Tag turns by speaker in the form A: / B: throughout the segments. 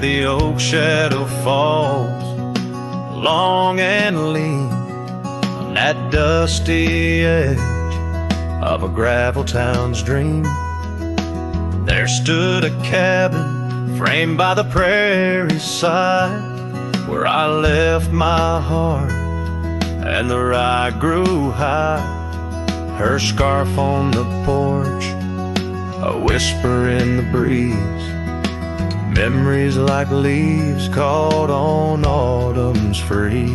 A: the oak shadow falls long and lean on that dusty edge of a gravel town's dream. There stood a cabin framed by the prairie side, where I left my heart and the rye grew high. Her scarf on the porch, a whisper in the breeze, memories like leaves caught on autumn's freeze.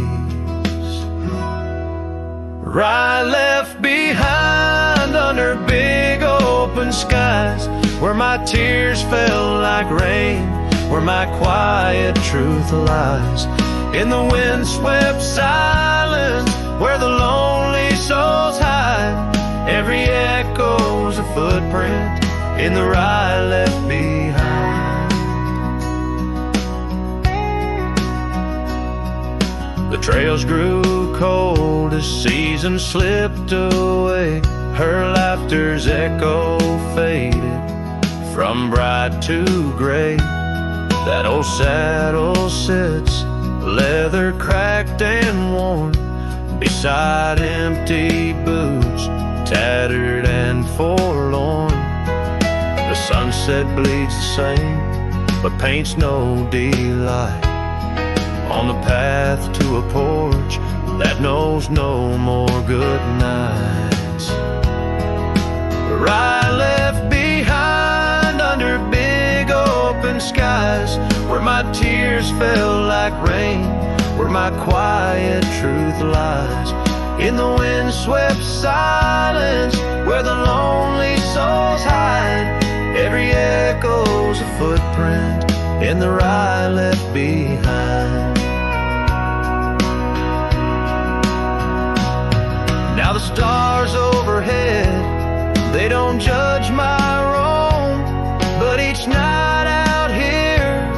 A: Rye left behind under big open skies, where my tears fell like rain, where my quiet truth lies. In the windswept silence, where the lonely souls hide, every echo's a footprint in the rye left behind. The trails grew cold as season slipped away. Her laughter's echo faded from bright to gray. That old saddle sits, leather cracked and worn, beside empty boots, tattered and forlorn. The sunset bleeds the same, but paints no delight on the path to a porch that knows no more good nights. Rye left behind under big open skies, where my tears fell like rain, where my quiet truth lies. In the windswept silence, where the lonely souls hide, every echo's a footprint in the rye left behind. Now the stars overhead, they don't judge my wrong, but each night out here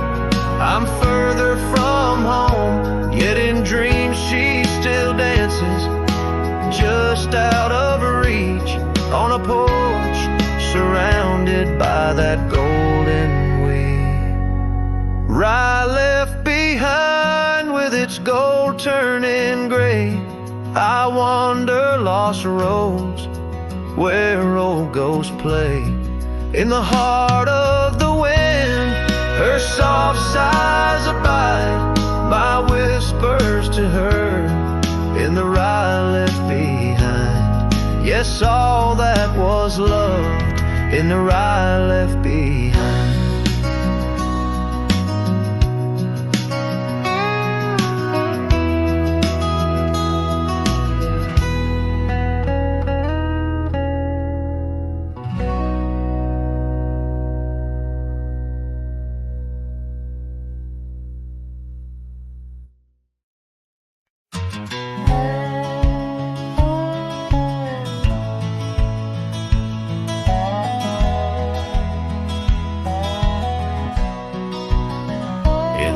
A: I'm further from home. Yet in dreams she still dances, just out of reach, on a porch surrounded by that golden wheat. Rye left behind with its gold turning gray, I wander lost roads where old ghosts play. In the heart of the wind, her soft sighs abide, my whispers to her in the rye left behind. Yes, all that was loved in the rye left behind.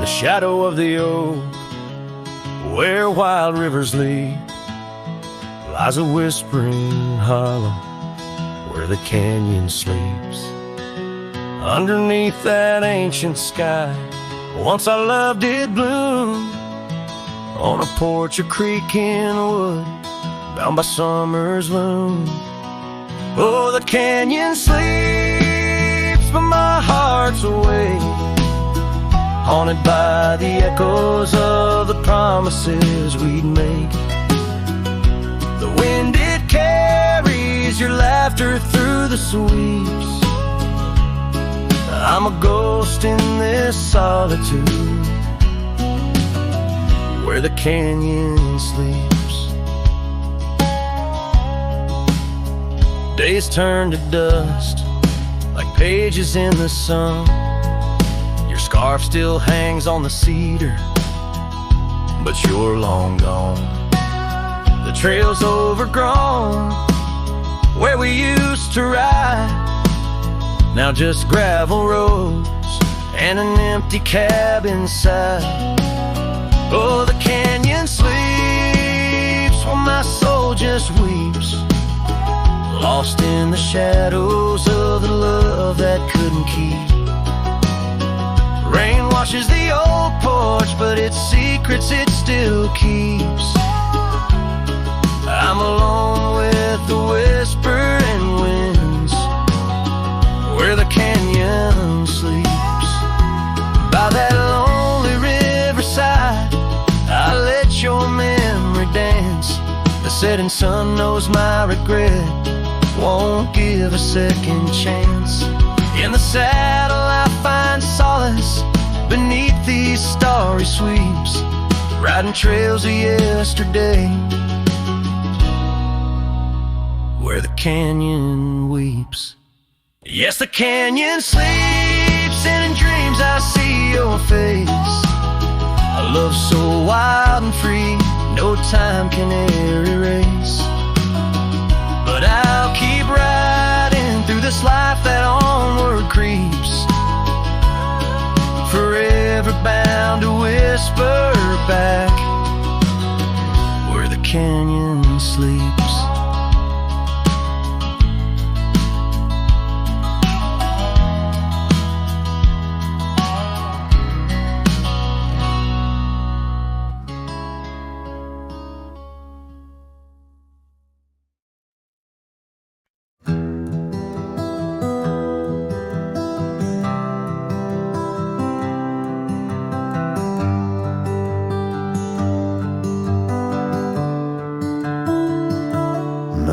A: Shadow of the oak, where wild rivers lead, lies a whispering hollow where the canyon sleeps. Underneath that ancient sky, once our love did bloom, on a porch of creaking wood, bound by summer's loom. Oh, the canyon sleeps, but my heart's awake, haunted by the echoes of the promises we'd make. The wind, it carries your laughter through the sweeps. I'm a ghost in this solitude, where the canyon sleeps. Days turn to dust like pages in the sun. Scarf still hangs on the cedar, but you're long gone. The trail's overgrown where we used to ride, now just gravel roads and an empty cabin side. Oh, the canyon sleeps while my soul just weeps, lost in the shadows of the love that couldn't keep. Rain washed as the old porch, but its secrets it still keeps. I'm alone with the whispering winds, where the canyon sleeps. By that lonely riverside, I let your memory dance. The setting sun knows my regret won't give a second chance. In the saddle I find solace beneath these starry sweeps, riding trails of yesterday, where the canyon weeps. Yes, the canyon sleeps, and in dreams I see your face. A love so wild and free, no time can e'er erase. But I'll keep riding through this life that onward creeps, forever bound to whisper back, where the canyon sleeps.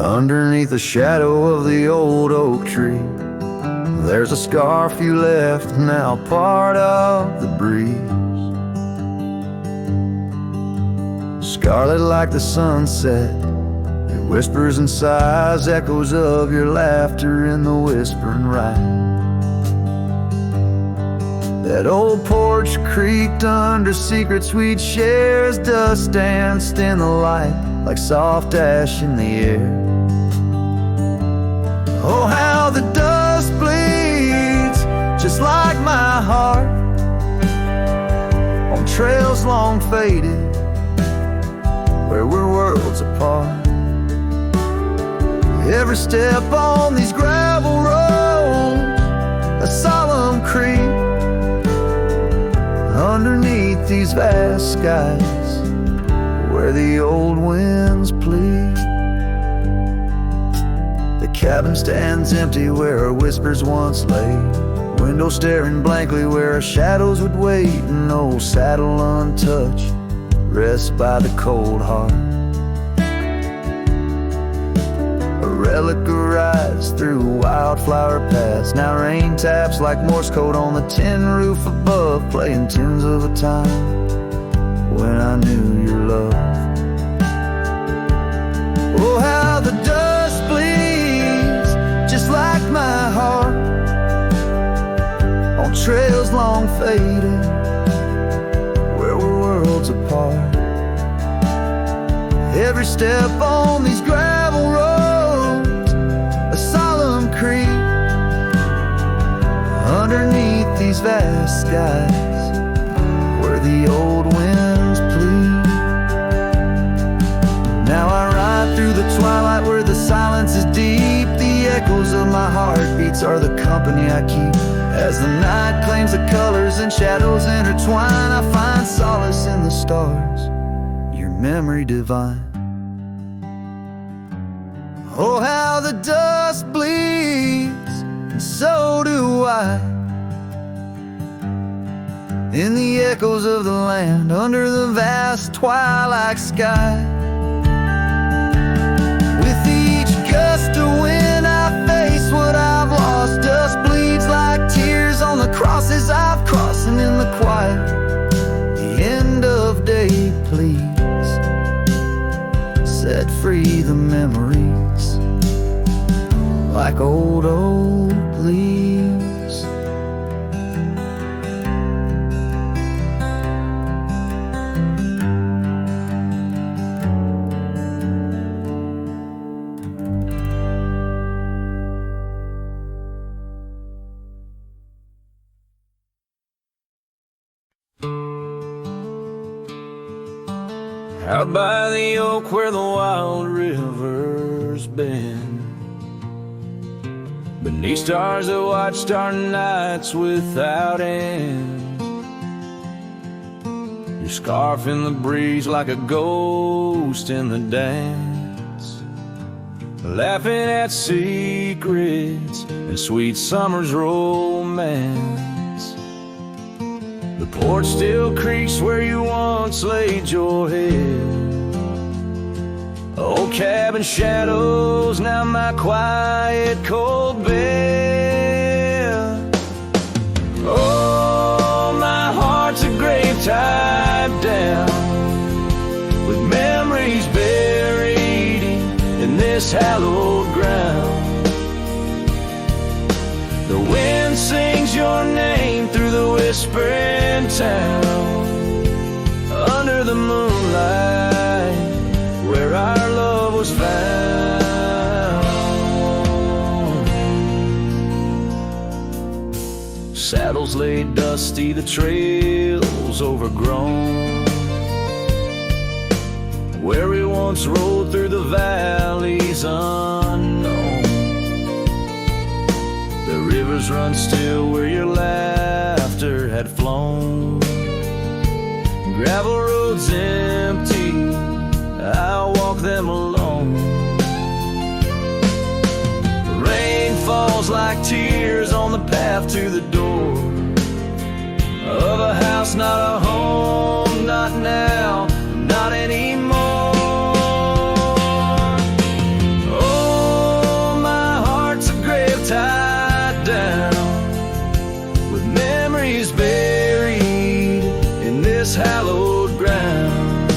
B: Underneath the shadow of the old oak tree, there's a scarf you left, now part of the breeze. Scarlet like the sunset, it whispers and sighs, echoes of your laughter in the whispering ride. That old porch creaked under secrets we'd share as dust danced in the light like soft ash in the air. Oh, how the dust bleeds, just like my heart, on trails long faded, where we're worlds apart. Every step on these gravel roads, a solemn creep, underneath these vast skies, where the old winds plead. The cabin stands empty where our whispers once lay, window staring blankly where our shadows would wait, an old saddle untouched rests by the cold heart. A relic arrives through wildflower paths, now rain taps like Morse code on the tin roof above, playing tunes of a time when I knew your love. Oh, how the dust bleeds, just like my heart, on trails long faded, where we're worlds apart. Every step on these gravel roads, a solemn creep, underneath these vast skies, where the old winds plead. Now I ride through the twilight where the silence is deep, the echoes of my heartbeats are the company I keep. As the night claims the colors and shadows intertwine, I find solace in the stars, your memory divine. Oh, how the dust bleeds, and so do I, in the echoes of the land, under the vast twilight sky. With each gust of wind I face what I've lost, dust bleeds like tears on the crosses I've crossed, and in the quiet, the end of day please set free the memories like old leaves.
A: Out by the oak where the wild river's been, beneath stars that watched our nights without end, your scarf in the breeze like a ghost in the dance, laughing at secrets and sweet summer's romance. The porch still creaks where you once laid your head. Old cabin shadows, now my quiet, cold bed. Oh, my heart's a grave tied down, with memories buried in this hallowed ground. The wind sings your name through the whispering town, under the moonlight where our love was found. Saddles laid dusty, the trails overgrown, where we once rode through the valleys unknown. The rivers run still where your laughter had flown. Gravel roads empty, I'll walk them alone. Rain falls like tears on the path to the door of a house, not a home, not now, not anymore. Oh, my heart's a grave tied down, with memories buried in this hallowed ground.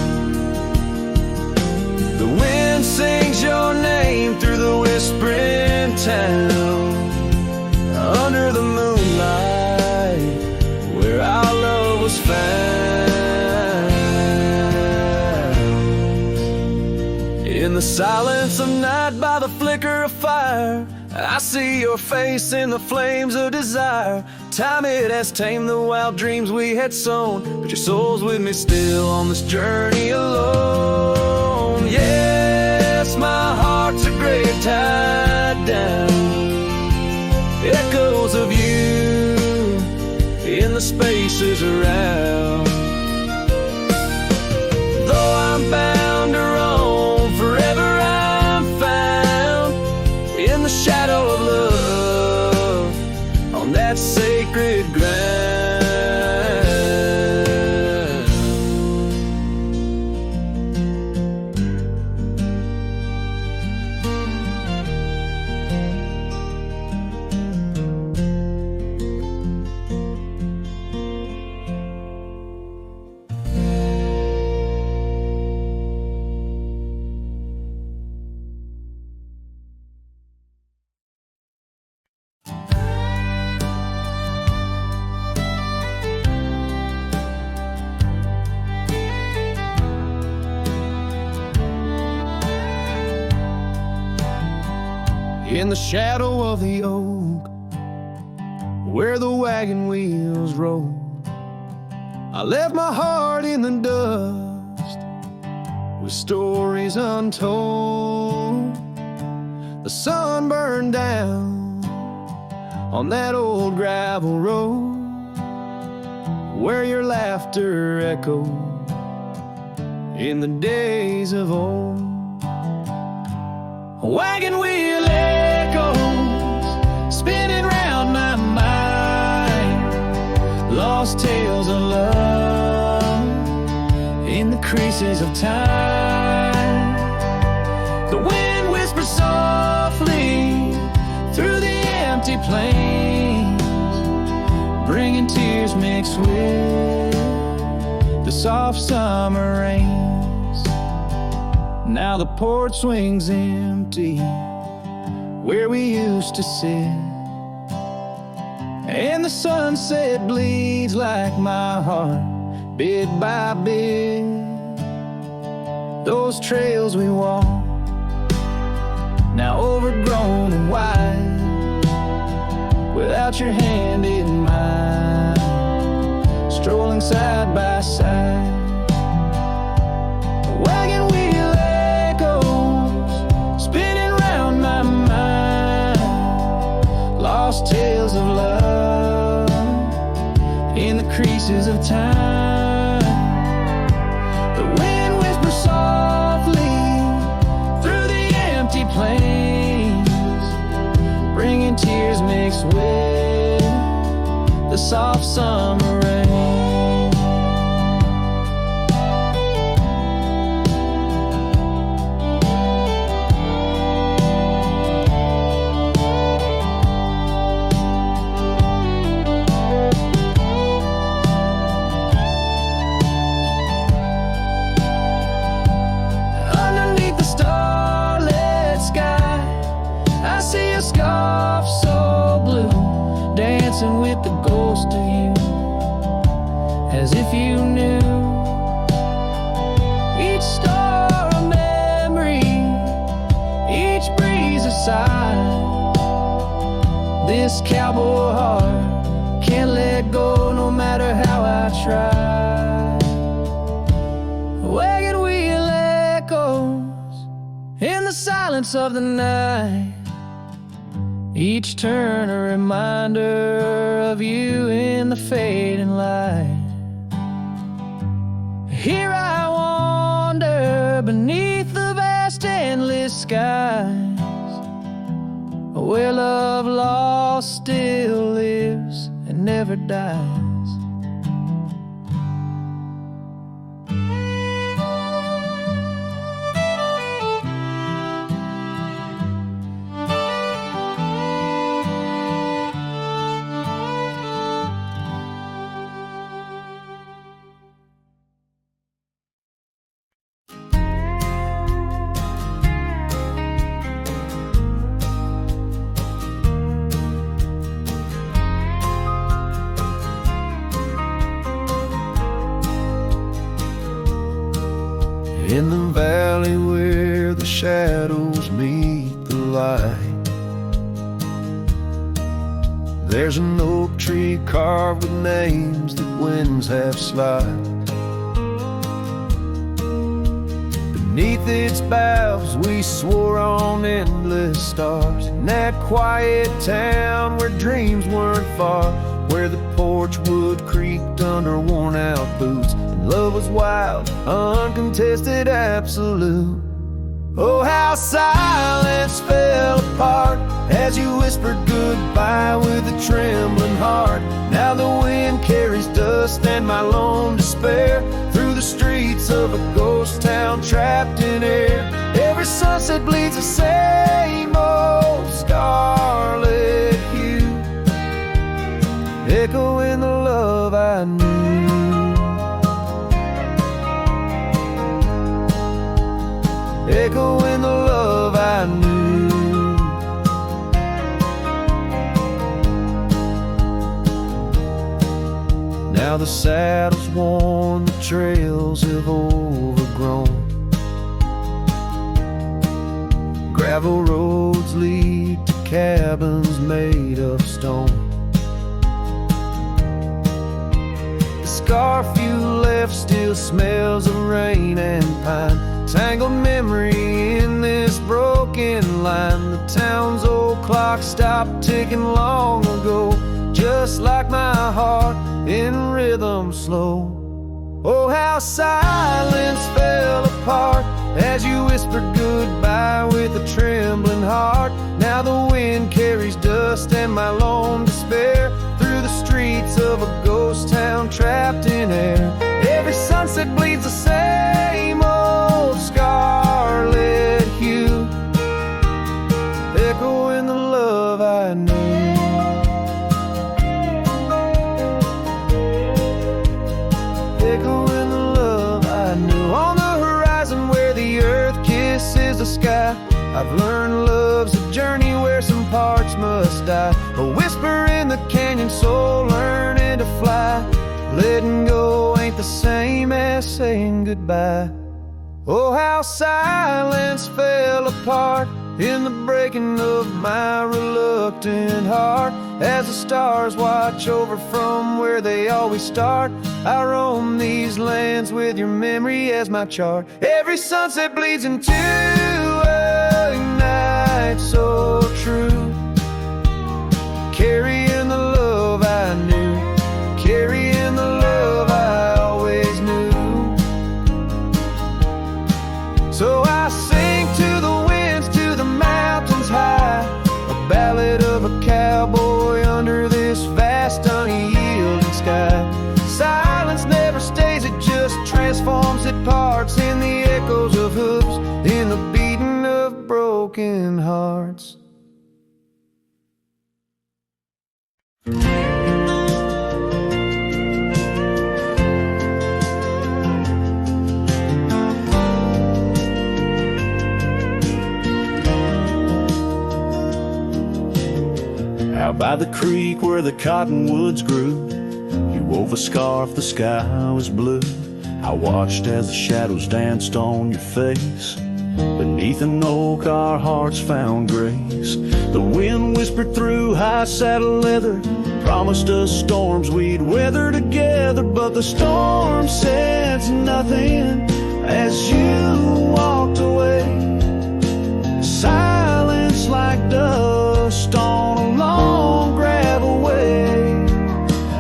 A: The wind sings your name through the whispering town, under the moonlight where our love was found. In the silence of night, by the flicker of fire, I see your face in the flames of desire. Time, it has tamed the wild dreams we had sown, but your soul's with me still on this journey alone. Yes, my heart's a grave tied down, echoes of you in the spaces around. Though I'm bound to roam, forever I'm found in the shadow of love on that sacred ground. In the shadow of the oak, where the wagon wheels roll, I left my heart in the dust with stories untold. The sun burned down on that old gravel road, where your laughter echoed in the days of old. A wagon wheel echoes spinning round my mind, lost tales of love in the creases of time. The wind whispers softly through the empty plains, bringing tears mixed with the soft summer rains. Now the porch swings empty where we used to sit, and the sunset bleeds like my heart, bit by bit. Those trails we walk, now overgrown and wide, without your hand in mine, strolling side by side. The wagon wheel echoes spinning round my mind, lost tales of love in the creases of time. mixed with the soft summer rain. Underneath the starlit sky, I see a scarf so blue, dancing with the ghost of you, as if you knew. Each star a memory, each breeze a sigh. This cowboy heart can't let go no matter how I try. Wagon wheel echoes in the silence of the night, each turn a reminder of you in the fading light. Here I wander beneath the vast endless skies, where love lost still lives and never dies.
B: In the valley where the shadows meet the light, there's an oak tree carved with names that winds have slide. Beneath its boughs we swore on endless stars, in that quiet town where dreams weren't far, where the porch wood creaked under worn out boots, and love was wild, uncontested, absolute. Oh, how silence fell apart as you whispered goodbye with a trembling heart. Now the wind carries dust and my lone despair through the streets of a ghost town trapped in air. Every sunset bleeds the same old scarlet hue, echoing the love I knew. Echoing the love I knew. Now the saddle's worn, the trails have overgrown. Gravel roads lead to cabins made of stone. The scarf you left still smells of rain and pine, tangled memory in this broken line. The town's old clock stopped ticking long ago, just like my heart in rhythm slow. Oh, how silence fell apart as you whispered goodbye with a trembling heart. Now the wind carries dust and my lone despair through the streets of a ghost town trapped in air. Every sunset bleeds the same old scarlet hue, echoing the love I knew. Echoing the love I knew. On the horizon where the earth kisses the sky, I've learned love's a journey where some parts must die. A whisper in the canyon, soul learning to fly. Letting go ain't the same as saying goodbye. Oh, how silence fell apart in the breaking of my reluctant heart, as the stars watch over from where they always start. I roam these lands with your memory as my chart. Every sunset bleeds into a night so true, carrying the love I knew, carrying the love I always knew. So I sing to the winds, to the mountains high, a ballad of a cowboy
A: hearts, in the echoes of hooves, in the beating of broken hearts.
C: Out by the creek where the cottonwoods grew, you wove a scarf, the sky was blue. I watched as the shadows danced on your face. Beneath an oak our hearts found grace. The wind whispered through high saddle leather, promised us storms we'd weather together. But the storm said nothing as you walked away. Silence like dust on a long gravel way.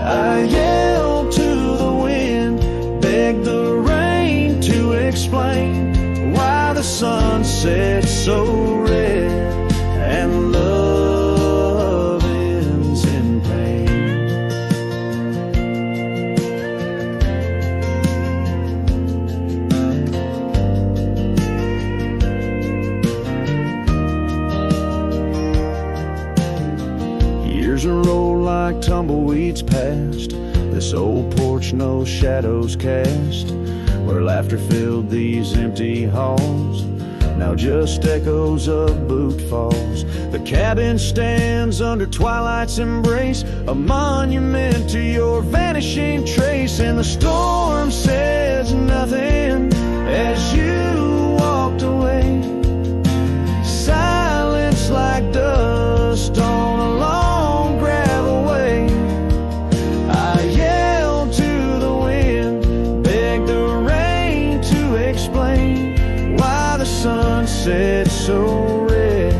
C: I yelled to the wind, begged the rain to explain why the sun set so red and love ends in pain. Years roll like tumbleweeds past this old porch, no shadows cast, where laughter filled these empty halls, now just echoes of boot falls. The cabin stands under twilight's embrace, a monument to your vanishing trace. And the storm says nothing as you walked away. Silence like dust on a long gravel way. I yelled to the wind, begged the rain to explain why the sun set so red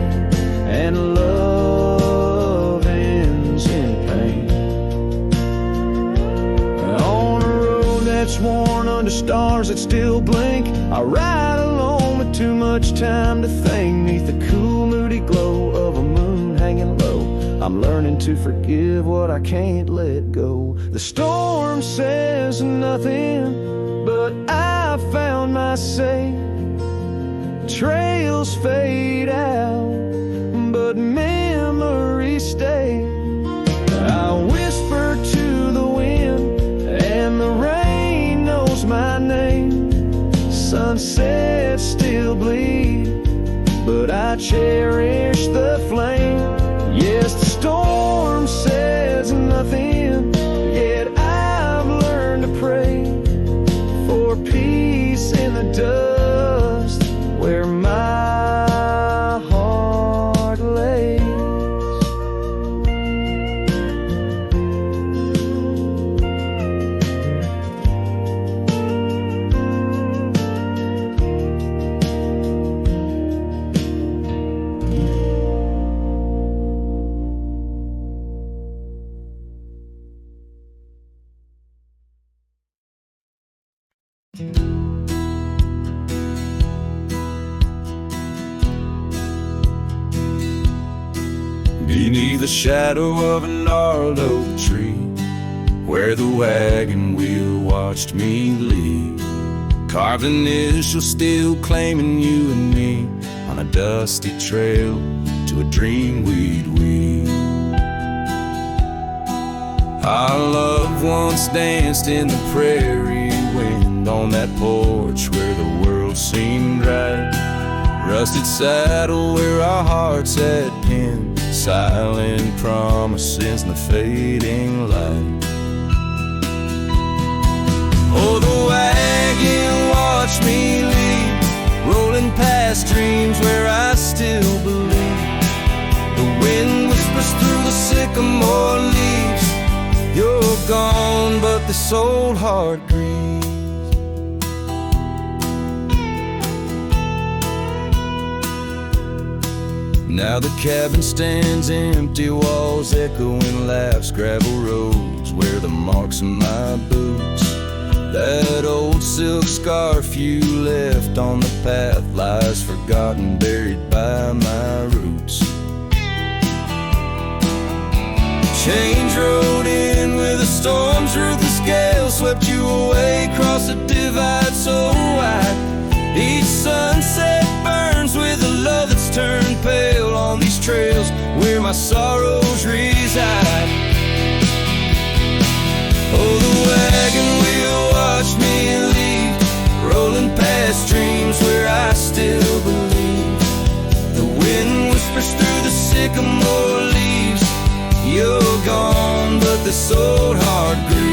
C: and love ends in pain. On a road that's worn under stars that still blink, I ride alone with too much time to think. Neath the cool moody glow of a moon hanging low, I'm learning to forgive what I can't let go. The storm says nothing, but I found my say. Trails fade out, but memories stay. I whisper to the wind, and the rain knows my name. Sunsets still bleed, but I cherish the flame. Yes, the storm says nothing, yet I've learned to pray for peace in the dust where my heart lays. Beneath the shadow of a gnarled oak tree, where the wagon wheel watched me leave, carved initials still claiming you and me on a dusty trail to a dream we'd weave. Our loved ones danced in the prairie wind on that porch where the world seemed right. Rusted saddle where our hearts had pinned silent promises in the fading light. Oh, the wagon watched me leave, rolling past dreams where I still believe. The wind whispers through the sycamore leaves, you're gone, but this old heart grieves. Now the cabin stands empty, walls echoing laughs, gravel roads where the marks of my boots. That old silk scarf you left on the path lies forgotten, buried by my roots. Change rode in with the storm's ruthless gale, swept
A: swept you away across the divide so wide. Each sunset burns with a love that's turned pale on these trails where my sorrows reside. Oh, the wagon wheel watched me leave, rolling past dreams where I still believe. The wind whispers through the sycamore leaves, you're gone, but this old heart grieves.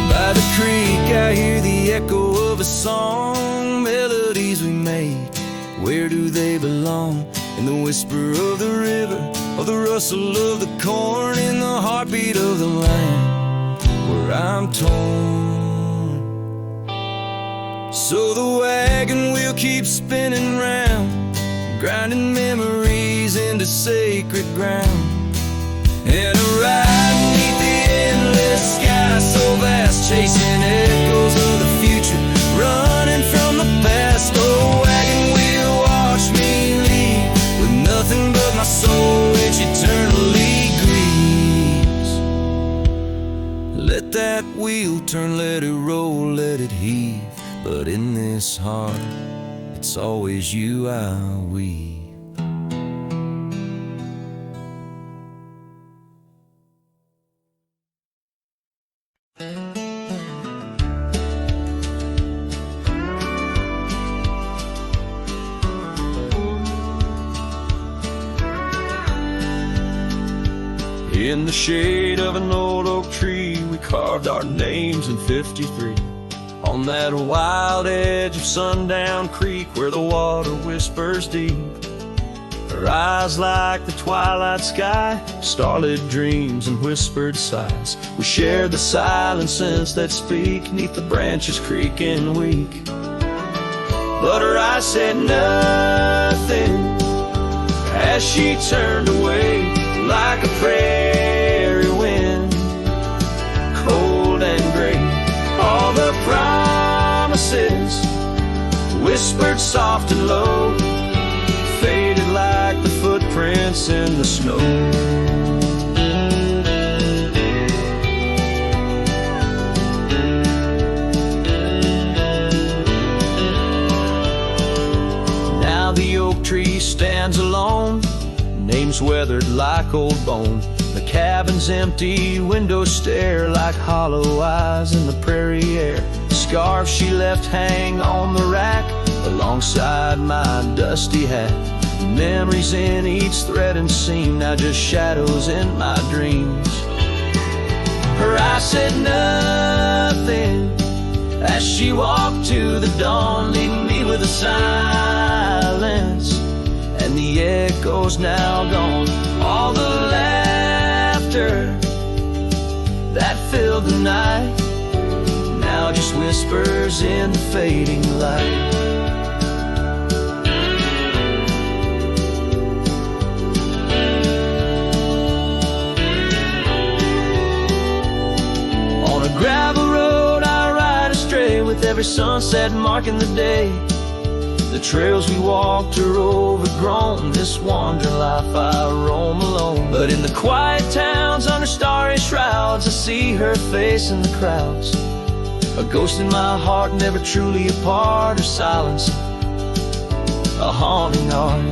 A: By the creek I hear the echo of a song, melodies we made, where do they belong? In the whisper of the river, or the rustle of the corn, in the heartbeat of the land where I'm torn. So the wagon wheel keeps spinning round, grinding memories into sacred ground. And a ride beneath the endless sky so vast, chasing echoes of the future, running from the past. Oh, wagon wheel, watch me leave, with nothing but my soul which eternally grieves. Let that wheel turn, let it roll, let it heave, but in this heart it's always you I weave. In the shade of an old oak tree, we carved our names in 53. On that wild edge of Sundown Creek, where the water whispers deep. Her eyes like the twilight sky, starlit dreams and whispered sighs. We shared the silent scents that speak, neath the branches creaking weak. But her eyes said nothing as she turned away, like a prairie wind, cold and gray. All the promises, whispered soft and low, faded like the footprints in the snow. Now the oak tree stands alone, names weathered like old bone. The cabin's empty, windows stare like hollow eyes in the prairie air. The scarf she left hang on the rack alongside my dusty hat. Memories in each thread and seam, now just shadows in my dreams. Her eyes said nothing as she walked to the dawn, leaving me with a silence and the echoes now gone. All the laughter that filled the night now just whispers in the fading light. On a gravel road I ride astray, with every sunset marking the day. The trails we walked are overgrown, this wandering life I roam alone. But in the quiet towns under starry shrouds, I see her face in the crowds. A ghost in my heart, never truly apart, her silence a haunting art.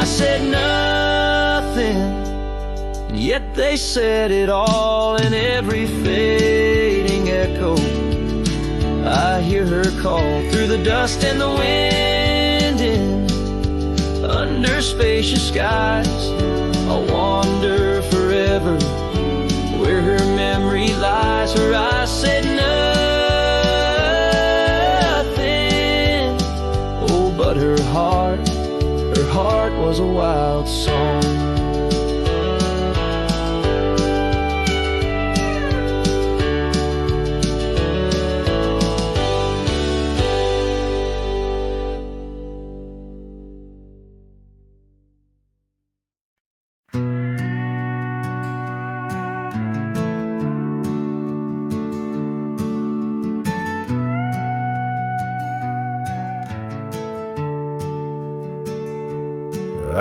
A: Said nothing, and yet they said it all. In every fading echo I hear her call, through the dust and the wind, in under spacious skies I'll wander forever where her memory lies. Her eyes said nothing, oh, but her heart was a wild song.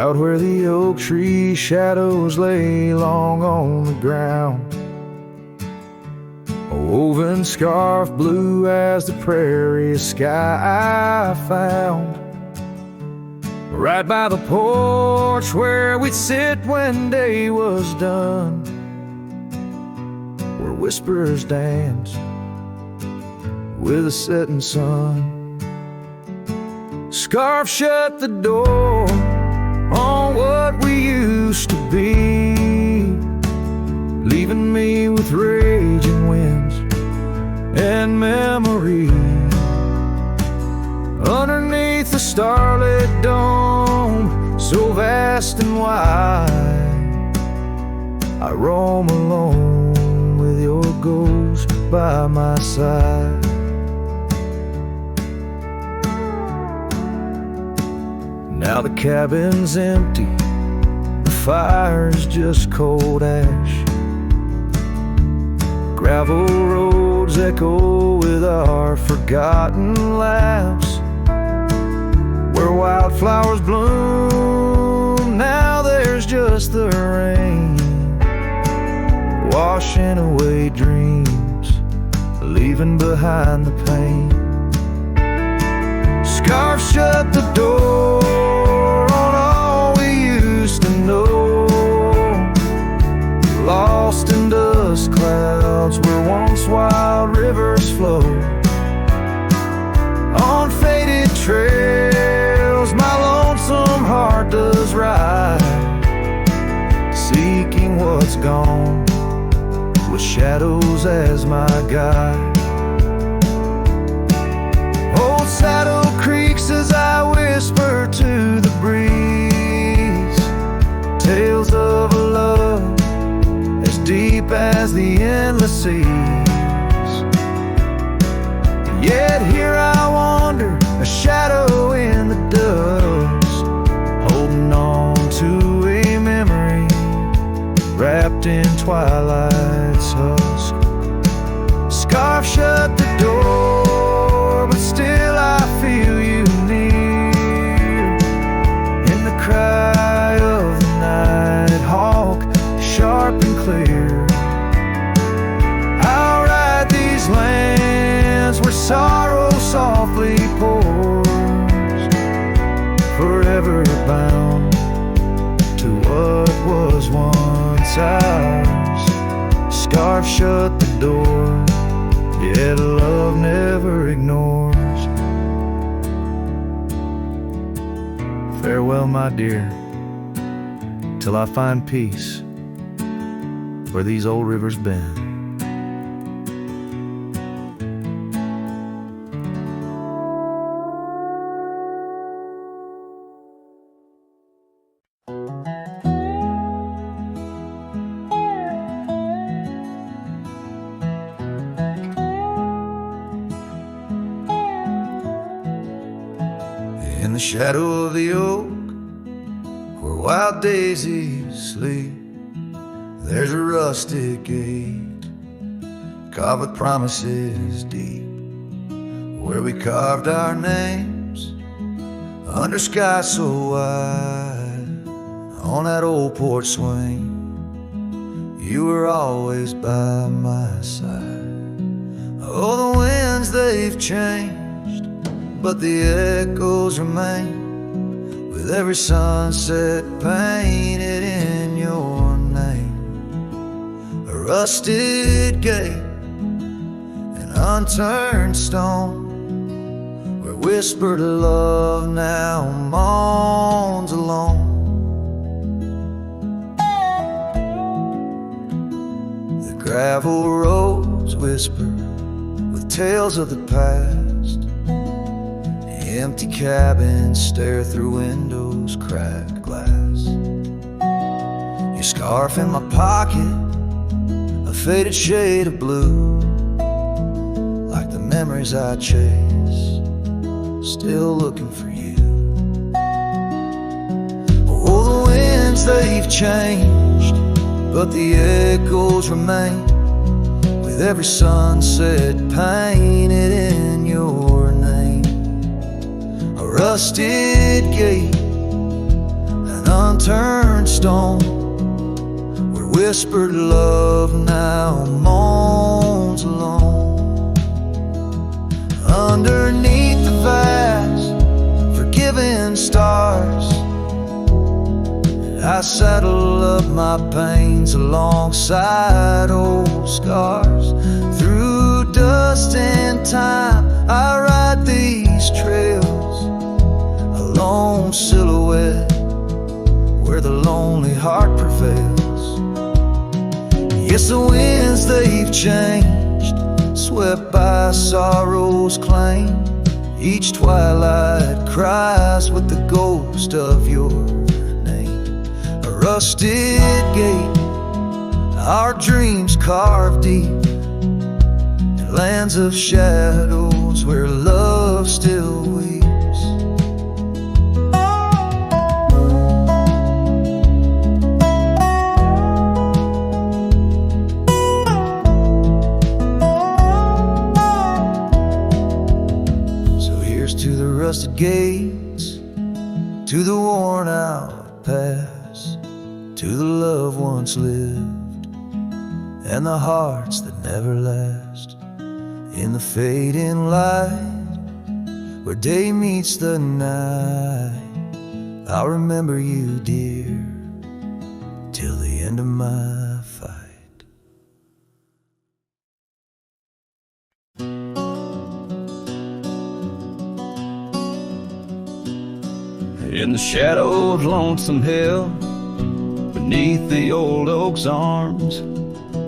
B: out where the oak tree shadows lay long on the ground. A woven scarf blue as the prairie sky I found. Right by the porch where we'd sit when day was done, where whispers dance with the setting sun. Scarf shut the door on what we used to be, leaving me with raging winds and memory. Underneath the starlit dome, so vast and wide, I roam alone with your ghost by my side. Now the cabin's empty, the fire's just cold ash. Gravel roads echo with our forgotten laughs. Where wildflowers bloom, now there's just the rain, washing away dreams, leaving behind the pain. Scarf shut the door on all we used to know, lost in dust clouds where once wild rivers flow. On faded trails my lonesome heart does ride, seeking what's gone with shadows as my guide. Old saddle creaks as I whisper to the breeze, tales of a love as deep as the endless seas. Yet here I wander, a shadow in the dust, holding on to a memory wrapped in twilight's husk. Scarf shut the door, but still I feel you near, in the cry of the night hawk, sharp and clear. I'll ride these lands where sorrow softly pours, forever bound to what was once ours. Scarf shut the door, yet love never ignores. Farewell, my dear, till I find peace where these old rivers bend. In the shadow of the oak, where wild daisies sleep, there's a rustic gate, carved with promises deep, where we carved our names under sky so wide. On that old porch swing, you were always by my side. Oh, the winds, they've changed, but the echoes remain, with every sunset painted in your name. A rusted gate, an unturned stone, where whispered love now moans alone. The gravel roads whisper with tales of the past. Empty cabins stare through windows, cracked glass. Your scarf in my pocket, a faded shade of blue, like the memories I chase, still looking for you. Oh, the winds, they've changed, but the echoes remain, with every sunset painted in your name. A rusted gate, an unturned stone, where whispered love now moans alone. Underneath the vast forgiving stars, I saddle up my pains alongside old scars. Through dust and time I ride these trails, a lone silhouette where the lonely heart prevails. Yes, the winds they've changed, swept by sorrow's claim. Each twilight cries with the ghost of your name. A rusted gate, our dreams carved deep, in lands of shadows where love still weeps. Rusted gates, to the worn out past, to the love once lived, and the hearts that never last. In the fading light, where day meets the night, I'll remember you, dear, till the end of my fight.
C: In the shadow of Lonesome Hill, beneath the old oak's arms,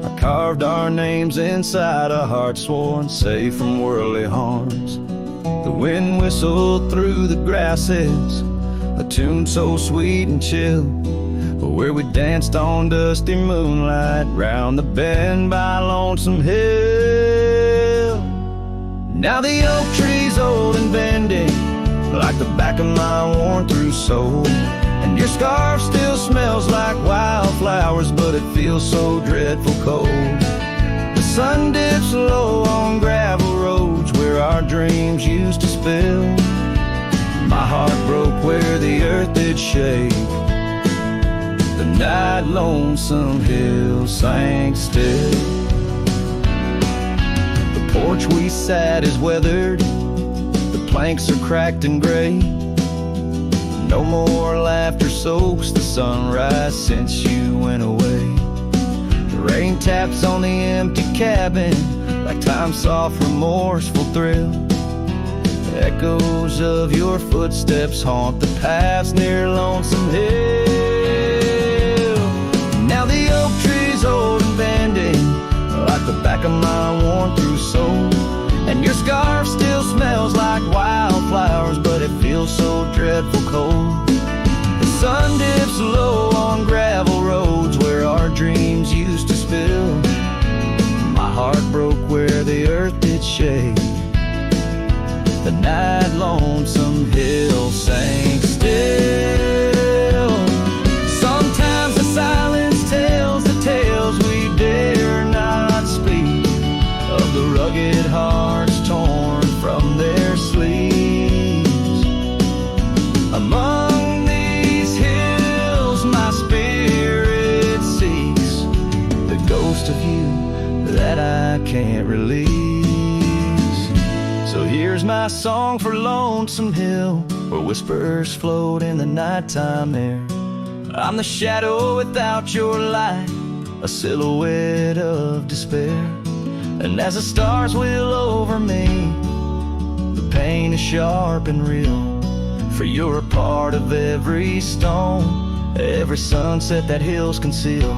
C: I carved our names inside a heart sworn safe from worldly harms. The wind whistled through the grasses, a tune so sweet and chill, where we danced on dusty moonlight round the bend by Lonesome Hill. Now the oak tree's old and bending, like the back of my worn-through soul, and your scarf still smells like wildflowers, but it feels so dreadful cold. The sun dips low on gravel roads where our dreams used to spill. My heart broke where the earth did shake, the night Lonesome Hill sank still. The porch we sat is weathered, planks are cracked and gray. No more laughter soaks the sunrise since you went away. The rain taps on the empty cabin like time's soft remorseful thrill. The echoes of your footsteps haunt the paths near Lonesome Hill. Now the oak tree's old and bending, like the back of my worn-through soul, and your scarf still smells like wildflowers, but it feels so dreadful cold. The sun dips low on gravel roads where our dreams used to spill. My heart broke where the earth did shake, the night Lonesome Hill sank still. Sometimes the silence tells the tales we dare not speak, of the rugged hearts torn from their sleeves. Among these hills my spirit seeks the ghost of you that I can't release. So here's my song for Lonesome Hill, where whispers float in the nighttime air. I'm the shadow without your light, a silhouette of despair. And as the stars wheel over me, the pain is sharp and real, for you're a part of every stone, every sunset that hills conceal.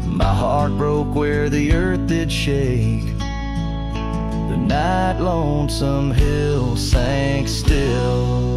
C: My heart broke where the earth did shake, the night Lonesome Hill sank still.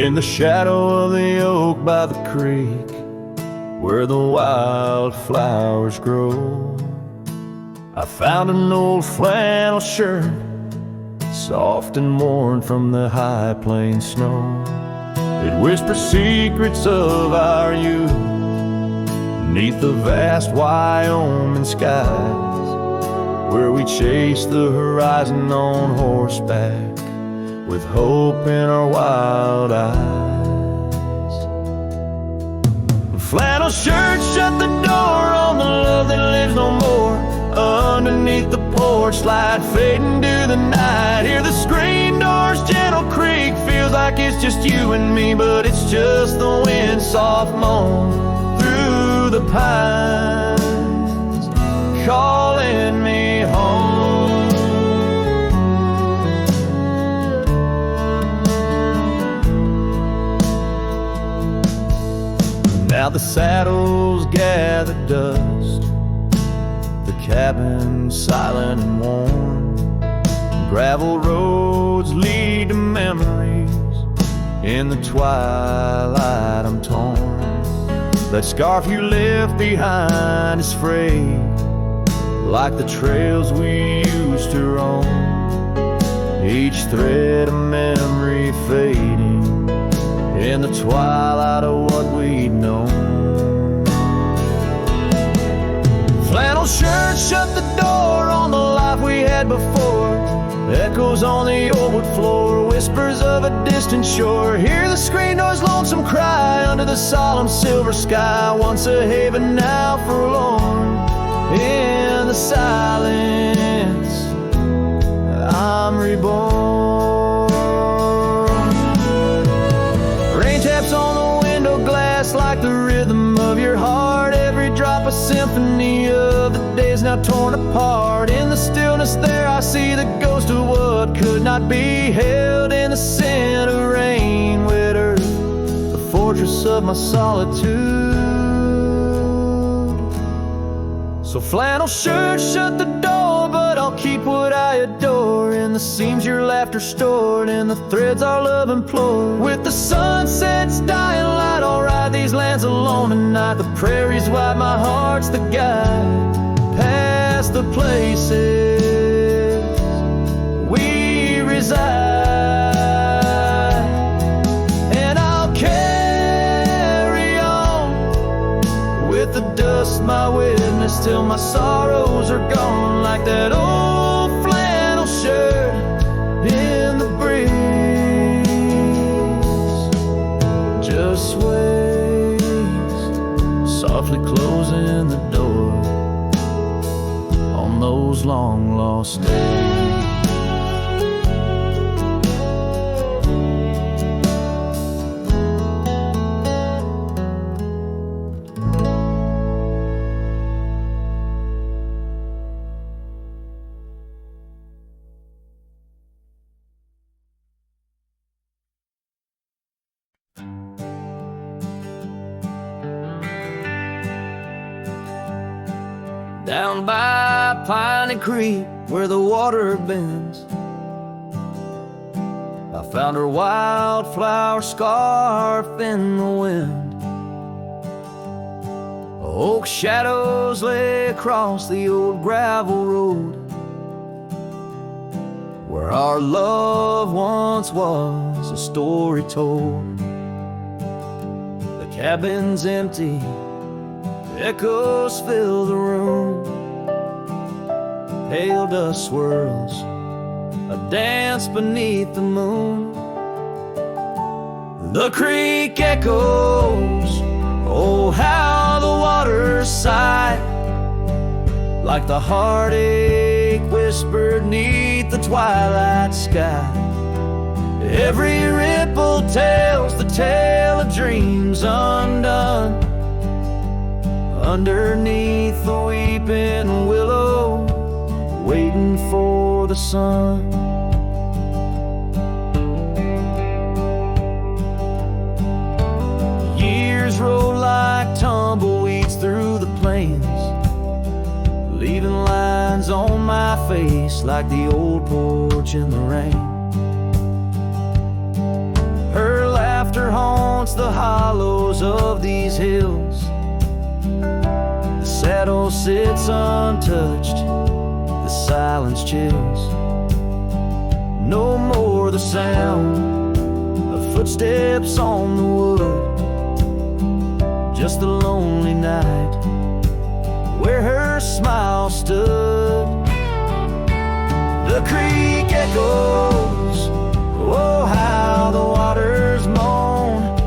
C: In the shadow of the oak by the creek, where the wildflowers grow, I found an old flannel shirt, soft and worn from the high plains snow. It whispers secrets of our youth, 'neath the vast Wyoming skies, where we chase the horizon on horseback, with hope in our wild eyes. Flannel shirt shut the door on the love that lives no more. Underneath the porch light fading to the night, hear the screen door's gentle creak. Feels like it's just you and me, but it's just the wind soft moan through the pines, calling me home. Now the saddles gather dust, the cabin silent and warm. Gravel roads lead to memories, in the twilight I'm torn. That scarf you left behind is frayed, like the trails we used to roam. Each thread a memory fading, in the twilight of what we'd known. Flannel shirt shut the door on the life we had before. Echoes on the old wood floor, whispers of a distant shore. Hear the screen door's lonesome cry under the solemn silver sky. Once a haven, now forlorn. In the silence, I'm reborn. Rain taps on the window glass like the rhythm of your heart. Every drop a symphony of the days now torn apart. In the stillness there I see the ghost of what could not be held. In the scent of rain wet earth, the fortress of my solitude. So flannel shirt shut the door, but I'll keep what I adore. In the seams your laughter stored, in the threads our love implored. With the sunset's dying light, I'll ride these lands alone tonight. The prairies wide, my heart's the guide, past the places we reside. And I'll carry on with the dust my witness till my sorrows are gone, like that old flannel shirt in the breeze. Just sways, softly closing the door on those long lost days. Down by Piney Creek, where the water bends, I found her wildflower scarf in the wind. Oak shadows lay across the old gravel road, where our love once was a story told. The cabin's empty, echoes fill the room. Pale dust swirls, a dance beneath the moon. The creek echoes, oh how the waters sigh, like the heartache whispered neath the twilight sky. Every ripple tells the tale of dreams undone, underneath the weeping willow, waiting for the sun. Years roll like tumbleweeds through the plains, leaving lines on my face like the old porch in the rain. Her laugh
B: laughter haunts the hollows of these hills. The saddle sits untouched, the silence chills. No more the sound of footsteps on the wood, just the lonely night where her smile stood. The creek echoes, oh how the waters moan,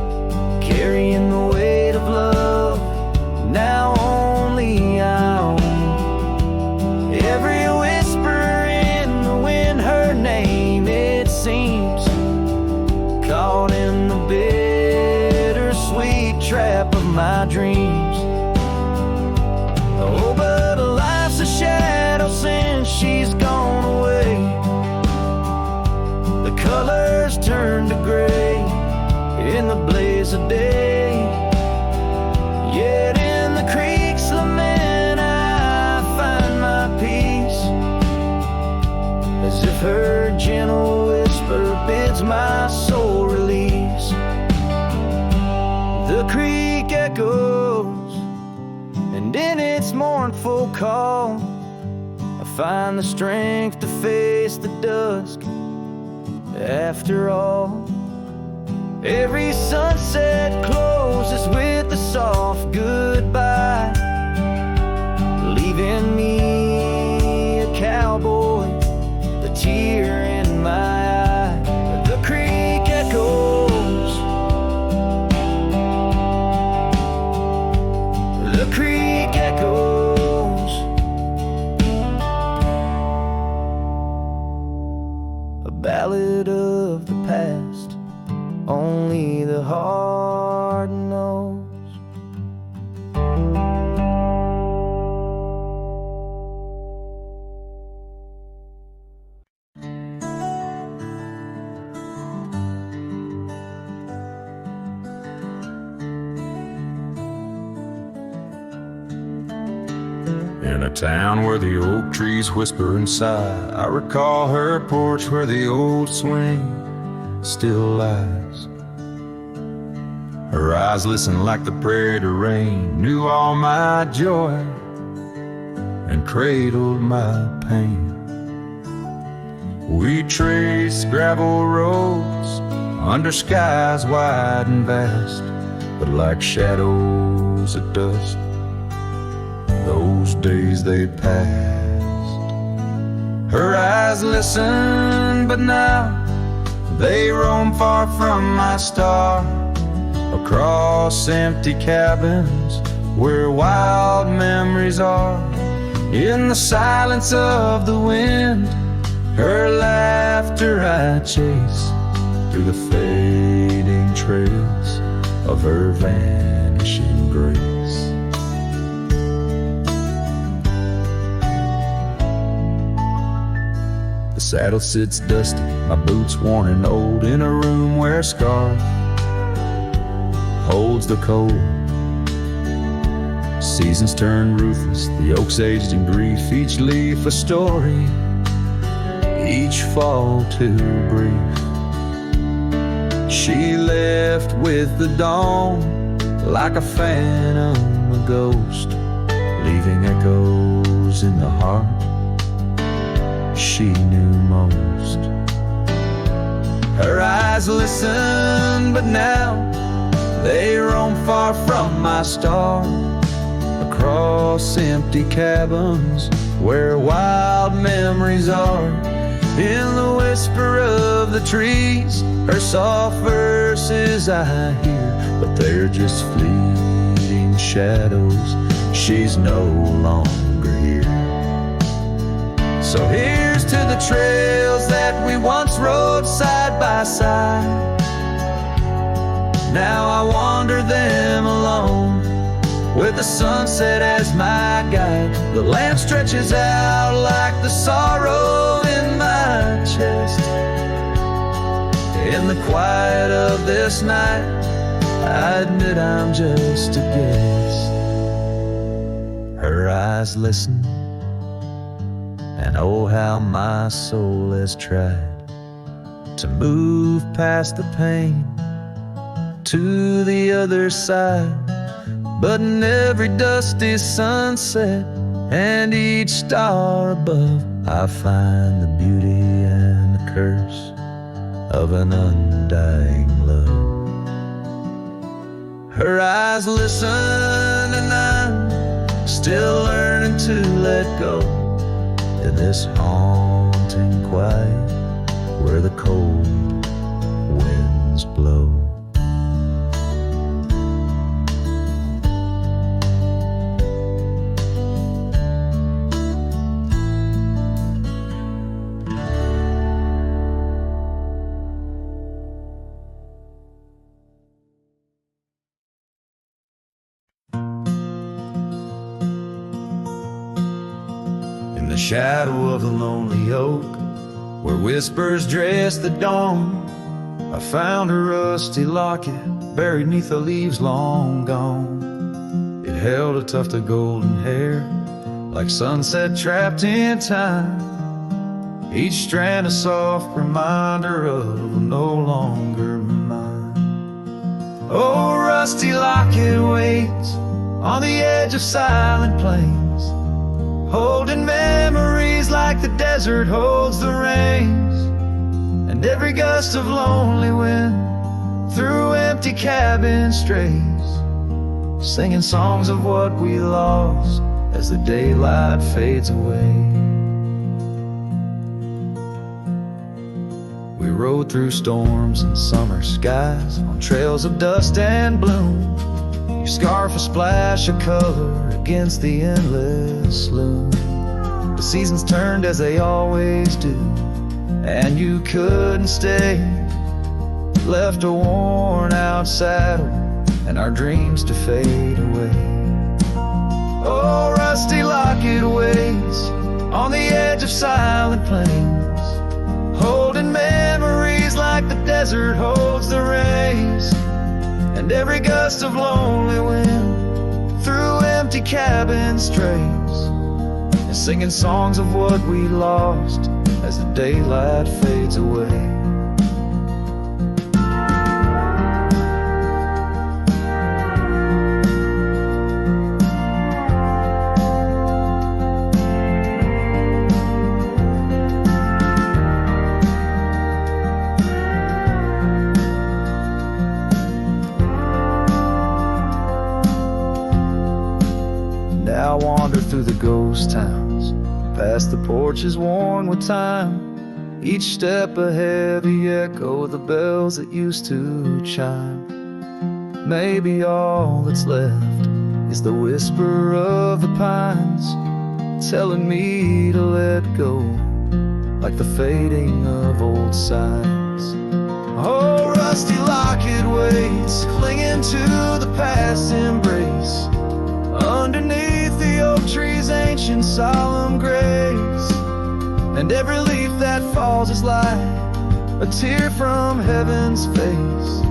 B: carrying the weight of love now only I own. Every whisper in the wind, her name it seems, caught in the bittersweet trap of my dreams. Oh, but life's a shadow since she's gone away. The colors turn to gray in the blaze of day. Yet in the creek's lament I find my peace, as if her gentle whisper bids my soul release. The creek echoes, and in its mournful call I find the strength to face the dusk. After all, every sunset closes with a soft goodbye, leaving me a cowboy, the tear in my eye. The creek echoes, the creek echoes, a ballad of the past only the heart knows.
C: In a town where the oak trees whisper and sigh, I recall her porch where the old swing still lies. Her eyes listen like the prairie to rain, knew all my joy and cradled my pain. We traced gravel roads under skies wide and vast, but like shadows at dusk, those days they passed. Her eyes listen, but now they roam far from my star, across empty cabins where wild memories are. In the silence of the wind, her laughter I chase through the fading trails of her vanishing grace. The saddle sits dusty, my boots worn and old, in a room where a scar holds the cold. Seasons turn ruthless, the oaks aged in grief, each leaf a story, each fall too brief. She left with the dawn like a phantom, a ghost, leaving echoes in the heart she knew most. Her eyes listen, but now they roam far from my star, across empty cabins where wild memories are. In the whisper of the trees, her soft verses I hear, but they're just fleeting shadows, she's no longer here. So here's to the trails that we once rode side by side. Now I wander them alone, with the sunset as my guide. The land stretches out like the sorrow in my chest. In the quiet of this night, I admit I'm just a guest. Her eyes listen, and oh how my soul has tried to move past the pain
B: to the other side. But in every dusty sunset and each star above, I find the beauty and the curse of an undying love. Her eyes listen and I'm still learning to let go in this haunting quiet where the cold winds blow. In the shadow of the lonely oak, where whispers dress the dawn, I found a rusty locket buried neath the leaves long gone. It held a tuft of golden hair, like sunset trapped in time, each strand a soft reminder of no longer mine. Oh, rusty locket waits on the edge of silent plains, holding memories like the desert holds the rains, and every gust of lonely wind through empty cabin strays, singing songs of what we lost as the daylight fades away. We rode through storms and summer skies on trails of dust and bloom, your scarf a splash of color against the endless loom. The seasons turned as they always do, and you couldn't stay. Left a worn out saddle and our dreams to fade away. Oh, rusty locket waits on the edge of silent plains, holding memories like the desert holds the rays, and every gust of lonely wind through empty cabin strays, and singing songs of what we lost as the daylight fades away. Now I wander through the ghost towns, past the porches worn with time, each step a heavy echo of the bells that used to chime. Maybe all that's left is the whisper of the pines, telling me to let go, like the fading of old signs. Oh, rusty locket waits, clinging to the past embrace, underneath the oak tree's ancient solemn grace, and every leaf that falls is like a tear from heaven's face,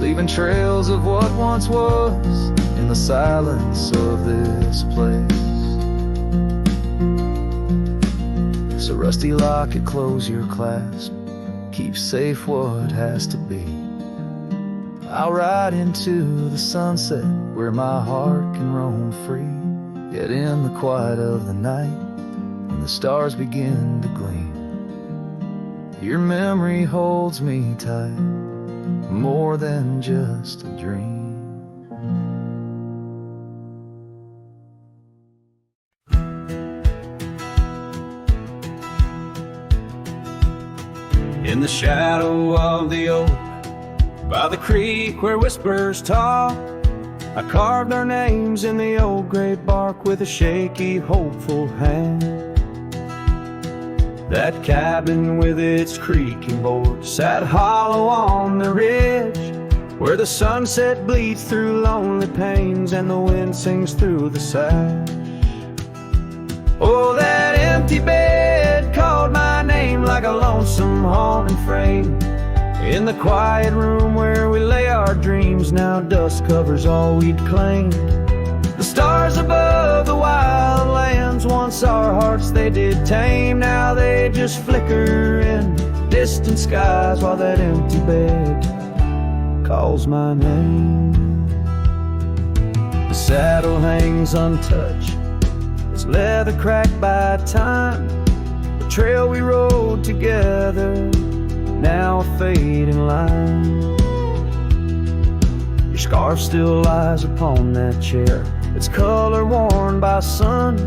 B: leaving trails of what once was in the silence of this place. So rusty locket, close your clasp, keep safe what has to be. I'll ride into the sunset where my heart can roam free, yet in the quiet of the night, when the stars begin to gleam, your memory holds me tight, more than just a dream.
C: In the shadow of the oak, by the creek where whispers talk, I carved our names in the old gray bark with a shaky, hopeful hand. That cabin with its creaking board sat hollow on the ridge, where the sunset bleeds through lonely panes and the wind sings through the sash. Oh, that empty bed called my name like a lonesome haunting frame. In the quiet room where we lay our dreams, now dust covers all we'd claimed. The stars above the wild lands, once our hearts they did tame, now they just flicker in distant skies, while that empty bed calls my name. The saddle hangs untouched, its leather cracked by time. The trail we rode together, now a fading line. Your scarf still lies upon that chair, its color worn by sun.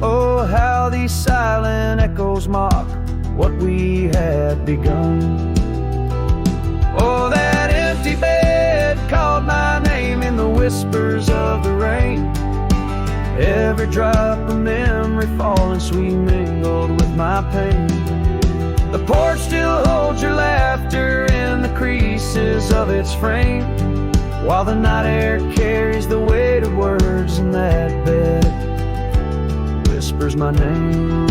C: Oh, how these silent echoes mock what we had begun. Oh, that empty bed called my name in the whispers of the rain. Every drop of memory falling sweet mingled with my pain. The porch still holds your laughter in the creases of its frame, while the night air carries the weight of words in that bed whispers my name.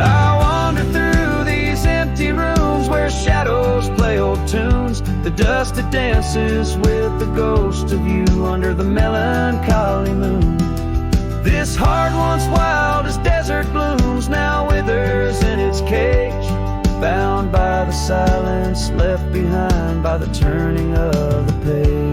C: I wander through these empty rooms where shadows play old tunes. The dust that dances with the ghost of you under the melancholy moon. This heart once wild as desert blooms now withers in its cage, bound by the silence left behind by the turning of the page.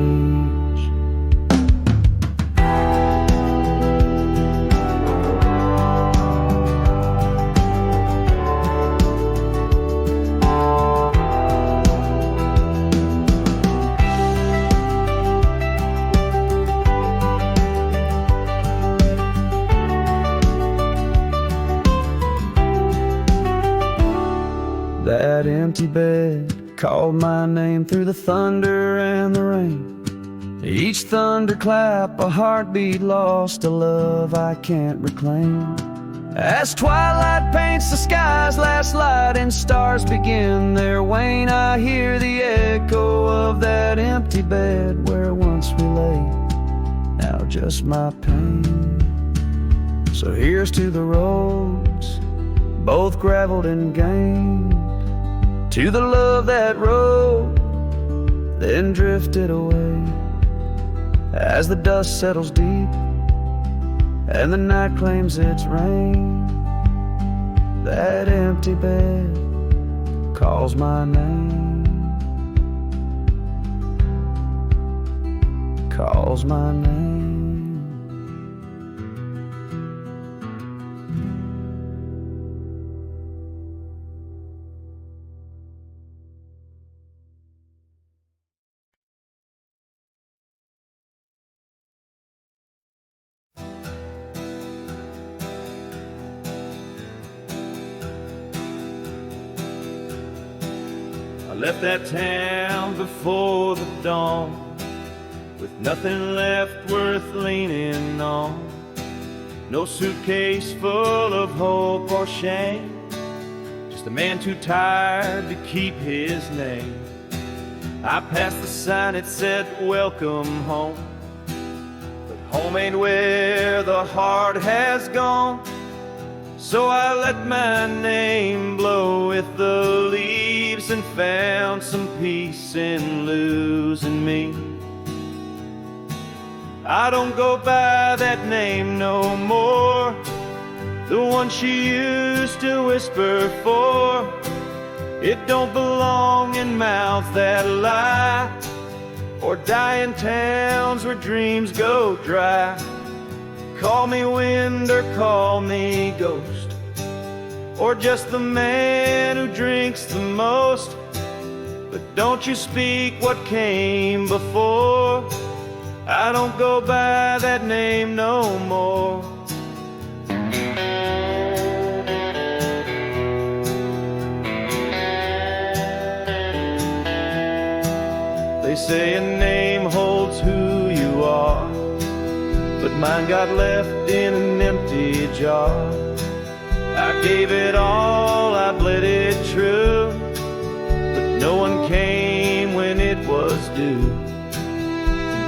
C: That empty bed called my name through the thunder and the rain. Each thunderclap a heartbeat lost, a love I can't reclaim. As twilight paints the sky's last light and stars begin their wane, I hear the echo of that empty bed where once we lay, now just my pain. So here's to the roads, both graveled and gained, to the love that rode, then drifted away. As the dust settles deep and the night claims its reign, that empty bed calls my name, calls my name.
A: I left that town before the dawn, with nothing left worth leaning on. No suitcase full of hope or shame, just a man too tired to keep his name. I passed the sign that said welcome home, but home ain't where the heart has gone. So I let my name blow with the leaves and found some peace in losing me. I don't go by that name no more, the one she used to whisper for. It don't belong in mouths that lie, or die in towns where dreams go dry. Call me wind or call me ghost, or just the man who drinks the most. But don't you speak what came before, I don't go by that name no more. They say a name holds who you are, but mine got left in an empty jar. I gave it all, I bled it true, but no one came when it was due.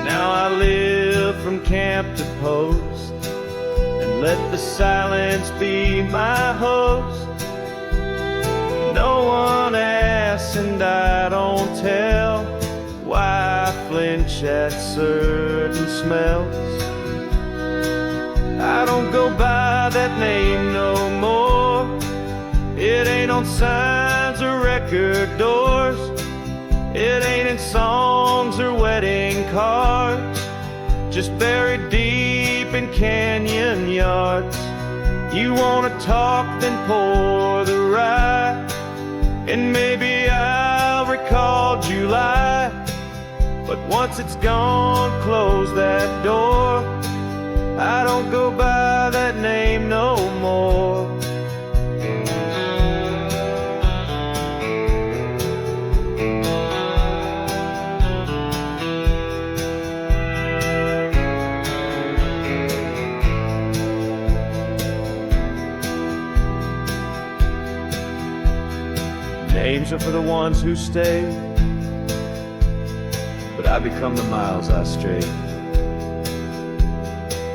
A: Now I live from camp to post, and let the silence be my host. No one asks and I don't tell why I flinch at certain smells. I don't go by that name no more. It ain't on signs or record doors. It ain't in songs or wedding cards, just buried deep in canyon yards. You wanna talk, then pour the rye, and maybe I'll recall July. But once it's gone, close that door. I don't go by that name no more. Names are for the ones who stay, but I become the miles I stray.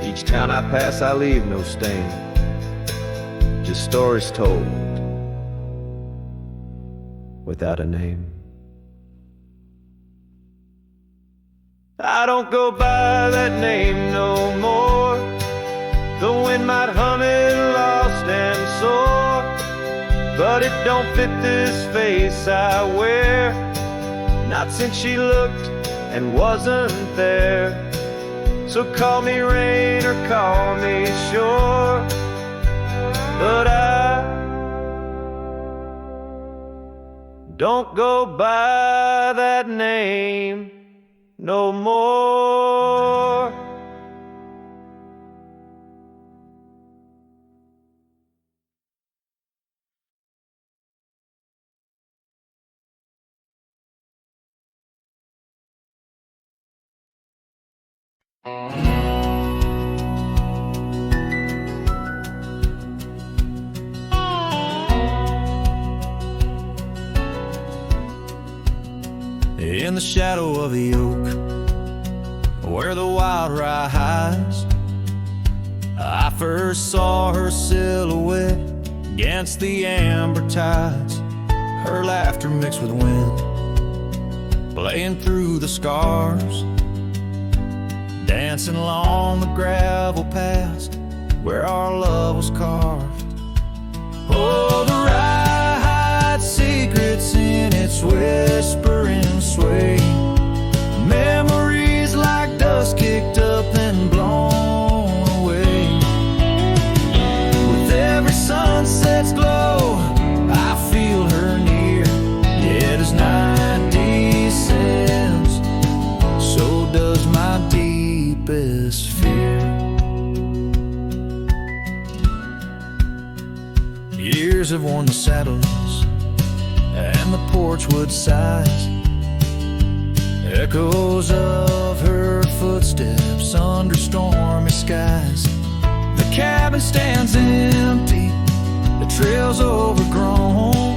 A: Each town I pass, I leave no stain, just stories told without a name. I don't go by that name no more. The wind might hum it lost and sore, but it don't fit this face I wear. Not since she looked and wasn't there. So call me rain or call me shore, but I don't go by that name no more. In the shadow of the oak, where the wild rye hides, I first saw her silhouette against the amber tides. Her laughter mixed with wind, playing through the scars, dancing along the gravel paths where our love was carved. Oh, the rye hides secrets in its whispering sway. Memories like dust kicked up and blown away. With every sunset's glow, I feel her near. Yet as night descends, so does my deepest fear. Years have worn the saddles and the porchwood sighs, echoes of her footsteps under stormy skies. The cabin stands empty, the trail's overgrown.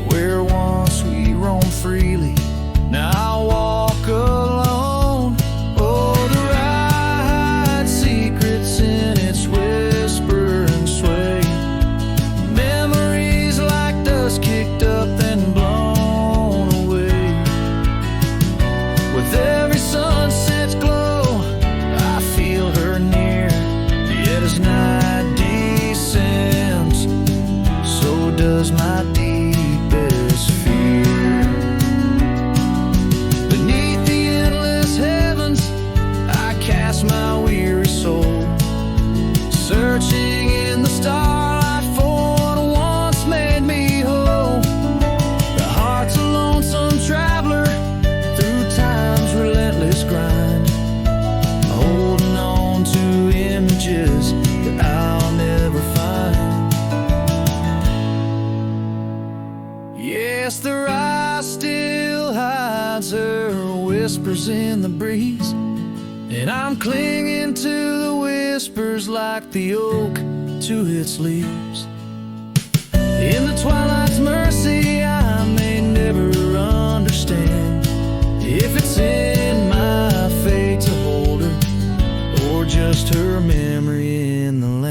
A: Where once we roamed freely, now I walk alone. Oh, the ride secrets in its whisper and sway. Memories like dust kicked up and blown away. With every sunset's glow, I feel her near. Yet as night descends, so does my deepest fear. Beneath the endless heavens, I cast my weary soul, searching in the starlight for what once made me whole. The heart's a lonesome traveler through time's relentless grind, holding on to images that I'll never find. Yes, the rye still hides her whispers in the breeze, and I'm clinging to the whispers like the oak to its leaves. In the twilight's mercy, I may never understand if it's in my fate to hold her, or just her memory in the land.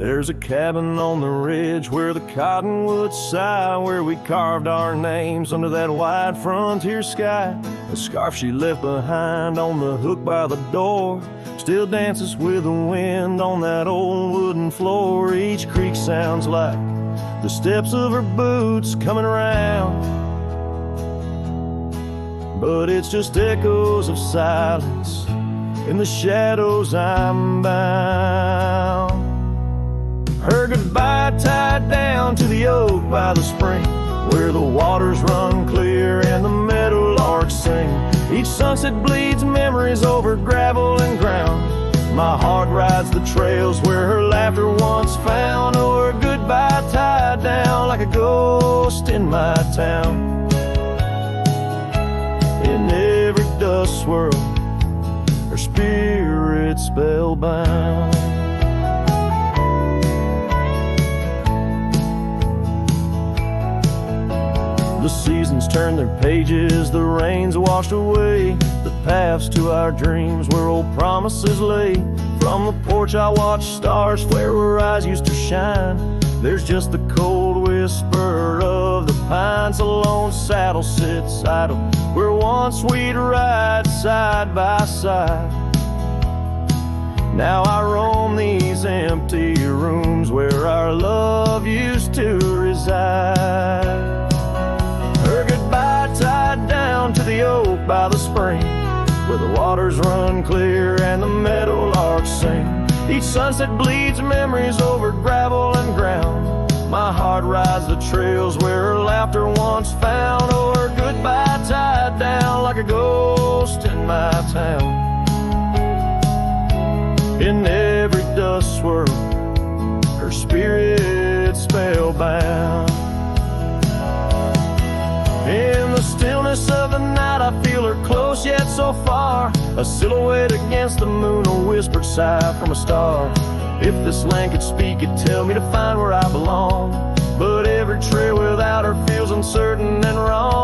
A: There's a cabin on the ridge where the cottonwoods sigh, where we carved our names under that wide frontier sky. The scarf she left behind on the hook by the door still dances with the wind on that old wooden floor. Each creak sounds like the steps of her boots coming around, but it's just echoes of silence. In the shadows I'm bound. Her goodbye tied down to the oak by the spring, where the waters run clear and the meadowlarks sing. Each sunset bleeds memories over gravel and ground. My heart rides the trails where her laughter once found. Oh, her goodbye tied down like a ghost in my town. In every dust swirl, her spirit spellbound. The seasons turn their pages, the rains washed away the paths to our dreams where old promises lay. From the porch I watch stars flare where her eyes used to shine. There's just the cold whisper of the pines. A lone saddle sits idle where once we'd ride side by side. Now I roam these empty rooms where our love used to reside. Her goodbye tied down to the oak by the spring, where the waters run clear and the meadowlarks sing. Each sunset bleeds memories over gravel and ground. My heart rides the trails where her laughter once found. Oh, her goodbye tied down like a ghost in my town. In every dust swirl, her spirit spellbound. In the stillness of the night I feel her close yet so far, a silhouette against the moon, a whispered sigh from a star. If this land could speak, it'd tell me to find where I belong, but every trail without her feels uncertain and wrong.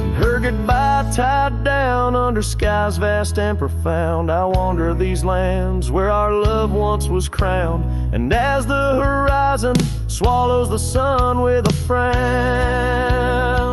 A: And her goodbye tied down under skies vast and profound. I wander these lands where our love once was crowned, and as the horizon swallows the sun with a frown,